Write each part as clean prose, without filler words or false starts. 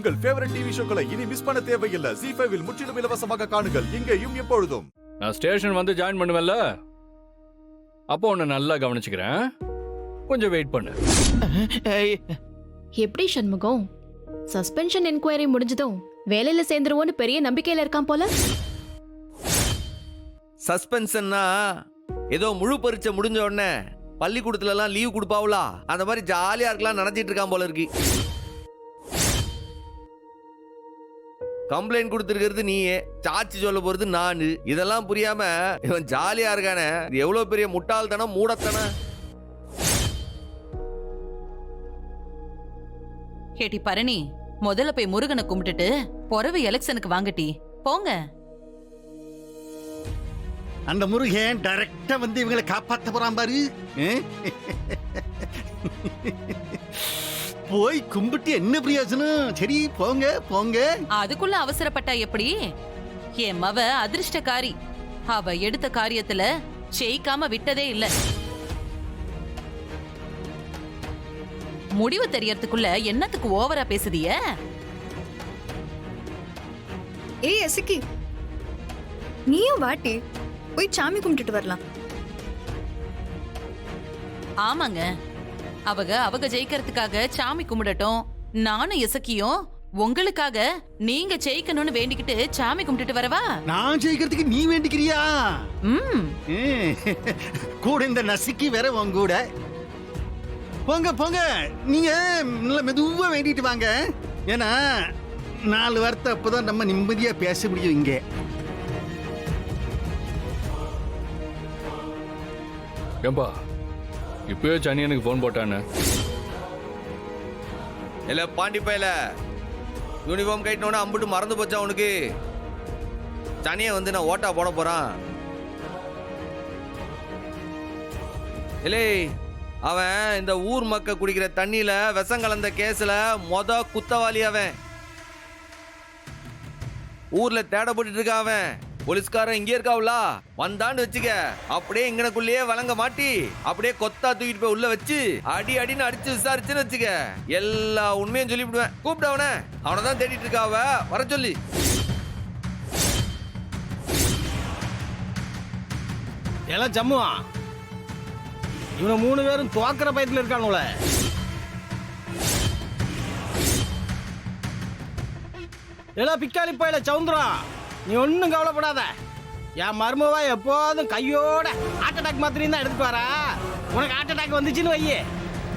உங்கள் favourite TV ஷோக்களை இனி miss பண்ண தேவையில்லை. ZEE5 இல் முற்றிலும் இலவசமாக காணுங்கள், இங்கேயும் எப்பொழுதும். நான் ஸ்டேஷன் வந்து ஜாயின் பண்ணுவேன்ல, அப்போ உன்னை நல்லா கவனிச்சுக்கிறேன். கொஞ்சம் வெயிட் பண்ணு. எப்படி சண்முகம், சஸ்பென்ஷன் என்கொயரி முடிஞ்சதும் வேலையில சேர்ந்துருவோன்னு பெரிய நம்பிக்கையில இருக்கான் போல. சஸ்பென்ஷன்னா ஏதோ முழு பரீட்சை முடிஞ்ச உடனே பள்ளிக்கூடத்துல எல்லாம் லீவ் கொடுப்பாவுலா, அந்த மாதிரி ஜாலியா இருக்கலாம் நினைச்சிட்டு இருக்கான் போல இருக்கு. கம்ப்ளைண்ட் கொடுத்துருக்கிறது நீயே, சாட்சி சொல்ல போறது நானு. இதெல்லாம் புரியாம இவன் ஜாலியா இருக்கானே, இது எவ்வளவு பெரிய முட்டாள்தனம், மூடத்தனம். கேட்டி பரணி, முதல்ல போய் முருகனை கும்பிட்டுட்டு பொறவு எலெக்ஷனுக்கு வாங்கட்டி போங்க. அந்த முருகன் டைரக்டா வந்து இவங்களை காப்பாத்த போறான் பாரு. போய் கும்பிட்டு என்ன பிரயோஜனம்? சரி போங்க போங்க. அதுக்குள்ள அவசரப்பட்டா எப்படி? என் மவ அதிர்ஷ்டக்காரி, அவ எடுத்த காரியத்துல ஜெயிக்காம விட்டதே இல்ல. முடிவு தெரியறதுக்குள்ள என்னத்துக்கு ஓவரா பேசுதிய? ஏய் அசிக்கி, நீயும் வாட்டி போய் சாமி கும்பிட்டுட்டு வரலாம். ஆமாங்க, அவங்க ஜெயிக்கிறதுக்காக சாமி கும்பிடட்டும். நானும் இசக்கியும் உங்களுக்காக நீங்க ஜெயிக்கணும்னு வேண்டிக்கிட்டு சாமி கும்பிட்டுட்டு வரவா? நான் ஜெயிக்கிறதுக்கு நீ வேண்டிக்கிறியா? கூட இந்த நசுக்கி வேற உங்க கூட. போங்க போங்க, நீங்க நல்ல மெதுவா வேண்டிட்டு வாங்க. ஏன்னா 4 வார்த்தை அப்பதான் நம்ம நிம்மதியா பேச முடியும் இங்க. ஏம்பா, இப்பவே சனியனுக்கு போன் போட்டானே. இல்ல பாண்டி பையல, யூனிஃபார்ம் கைட்டோன்னு அம்பிட்டு மறந்து போச்சா உனக்கு? சனியை வந்து நான் ஓட்டா போட போறான். இல்லை, அவன் இந்த ஊர் மக்க குடிக்கிற தண்ணியில விஷம் கலந்த கேஸ்ல குத்தவாளி. அவன் ஊர்ல தேடப்பட்டு இருக்கான். அவன் போலீஸ்காரன் இங்கே இருக்காவுல, வந்தான்னு வச்சுக்க, அப்படியே இங்கனக்குள்ளேயே வழங்க மாட்டி அப்படியே கொத்தா தூக்கிட்டு போய் உள்ள வச்சு அடி அடின்னு அடிச்சு விசாரிச்சுன்னு வச்சுக்க, எல்லா உண்மையும் சொல்லிவிடுவேன். கூப்பிட்டு அவனை தான் தேடிட்டு இருக்காவ, வர சொல்லி. எல்லாம் ஜம்முவா, இவனை 3 பேரும் துவாக்கிற பயத்துல இருக்கானுல. எல்லாம் பிக்காளி போயில சவுந்தரம், நீ ஒன்னும் கவலைப்படாத. என் மருமவா எப்போதும் கையோட ஹார்ட் அட்டாக் மாத்திரையும் தான் எடுத்துட்டு வரா. உனக்கு ஹார்ட் அட்டாக் வந்துச்சுன்னு வையே,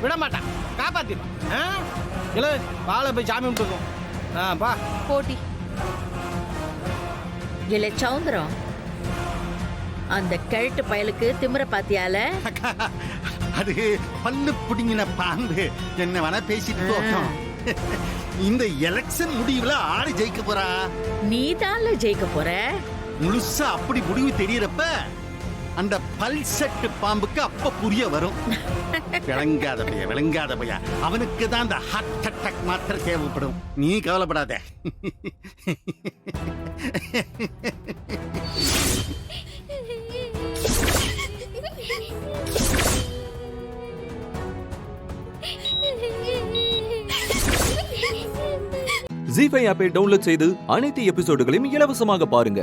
விட மாட்டான், காப்பாத்திடுவான். இல்ல பாலை போய் சாமி விட்டுருக்கோம். பா போட்டி இல்ல சவுந்தரம், அந்த கிழட்டு பயலுக்கு திமிர பாத்தியால? அது பல்லு புடிங்கின பாம்பு, என்ன வேணா பேசிட்டு போகும். இந்த எலெக்ஷன் முடிவுல ஆறு ஜெயிக்க போறா? நீதான்ல ஜெயிக்க போற. முழுசா அப்படி முடிவு தெரியறப்ப அந்த பல்செட்டு பாம்புக்கு அப்ப புரிய வரும். விளங்காத பையா, அவனுக்கு தான் அந்த ஹார்ட் அட்டாக் மாத்திரை தேவைப்படும். நீ கவலைப்படாத. ZEE5 ஆப்பை டவுன்லோட் செய்து அனைத்து எபிசோடுகளையும் இலவசமாக பாருங்க.